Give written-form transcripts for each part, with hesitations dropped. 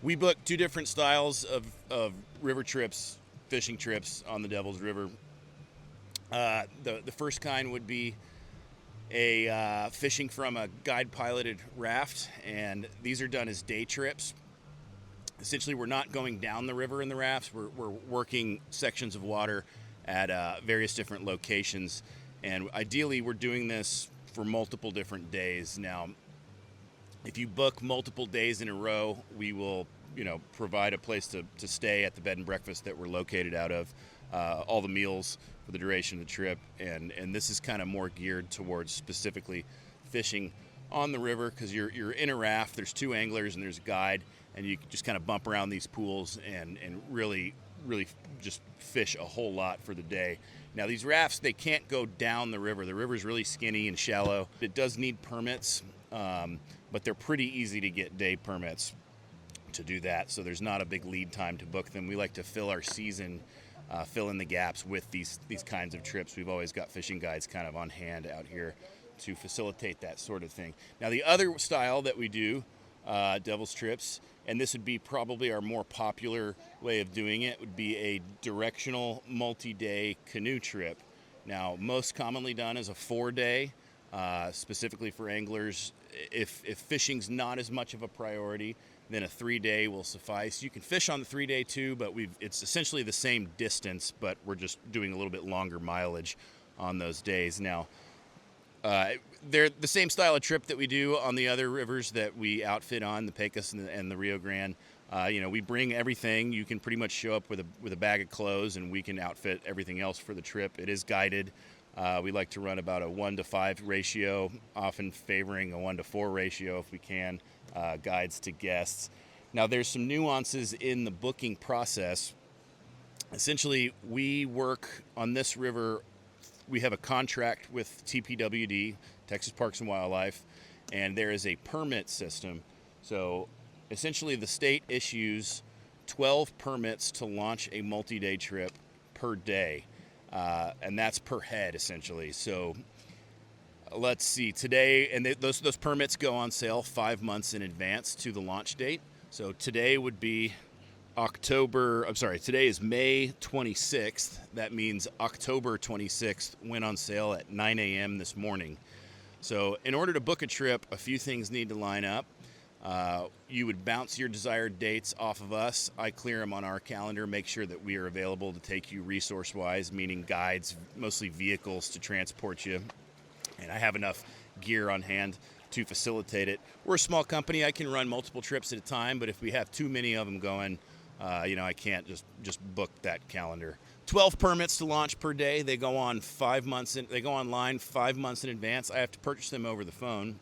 We book two different styles of river trips, fishing trips on the Devil's River. The first kind would be a fishing from a guide piloted raft, and these are done as day trips. Essentially, we're not going down the river in the rafts. We're working sections of water at various different locations, and ideally we're doing this for multiple different days. Now, if you book multiple days in a row, we will provide a place to stay at the bed and breakfast that we're located out of, all the meals for the duration of the trip, and this is kind of more geared towards specifically fishing on the river, because you're in a raft, there's two anglers and there's a guide, and you just kind of bump around these pools and really just fish a whole lot for the day. Now, these rafts, they can't go down the river. The river's really skinny and shallow. It does need permits, but they're pretty easy to get day permits to do that, so there's not a big lead time to book them. We like to fill our season, fill in the gaps with these kinds of trips. We've always got fishing guides kind of on hand out here to facilitate that sort of thing. Now, the other style that we do, Devil's Trips, and this would be probably our more popular way of doing it, would be a directional multi-day canoe trip. Now, most commonly done as a 4-day, specifically for anglers. If fishing's not as much of a priority, then a 3-day will suffice. You can fish on the 3-day too, but it's essentially the same distance, but we're just doing a little bit longer mileage on those days. Now, they're the same style of trip that we do on the other rivers that we outfit on, the Pecos and the Rio Grande. We bring everything. You can pretty much show up with a bag of clothes, and we can outfit everything else for the trip. It is guided. We like to run about a 1-to-5 ratio, often favoring a 1-to-4 ratio if we can, guides to guests. Now, there's some nuances in the booking process. Essentially, we work on this river. We have a contract with TPWD, Texas Parks and Wildlife, and there is a permit system. So essentially, the state issues 12 permits to launch a multi-day trip per day, and that's per head, essentially. So let's see, today, and those permits go on sale 5 months in advance to the launch date. So today would be today is May 26th. That means October 26th went on sale at 9 a.m. this morning. So in order to book a trip, a few things need to line up. You would bounce your desired dates off of us. I clear them on our calendar, make sure that we are available to take you resource-wise, meaning guides, mostly vehicles to transport you. And I have enough gear on hand to facilitate it. We're a small company. I can run multiple trips at a time, but if we have too many of them going, I can't just book that calendar. 12 permits to launch per day. They go on 5 months. They go online 5 months in advance. I have to purchase them over the phone,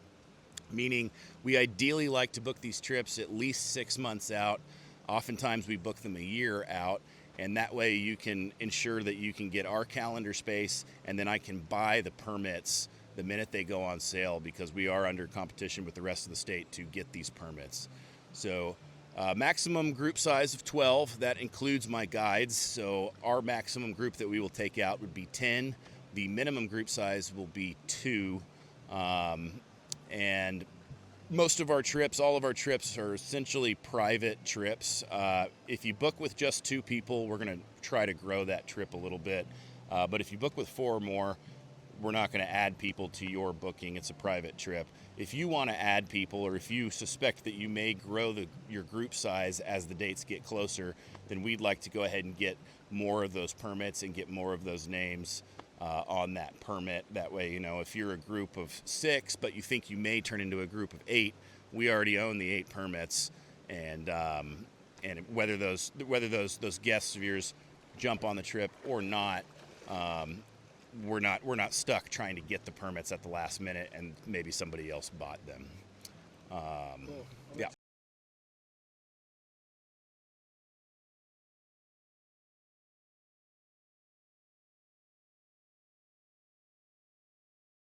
meaning we ideally like to book these trips at least 6 months out. Oftentimes we book them a year out, and that way you can ensure that you can get our calendar space, and then I can buy the permits the minute they go on sale, because we are under competition with the rest of the state to get these permits. So maximum group size of 12. That includes my guides. So our maximum group that we will take out would be 10. The minimum group size will be 2. And most of our trips, all of our trips, are essentially private trips. If you book with just 2 people, we're going to try to grow that trip a little bit. But if you book with 4 or more, we're not going to add people to your booking. It's a private trip. If you want to add people, or if you suspect that you may grow your group size as the dates get closer, then we'd like to go ahead and get more of those permits and get more of those names on that permit. That way, if you're a group of 6, but you think you may turn into a group of 8, we already own the 8 permits, and whether those guests of yours jump on the trip or not, we're not stuck trying to get the permits at the last minute and maybe somebody else bought them. Cool. Yeah.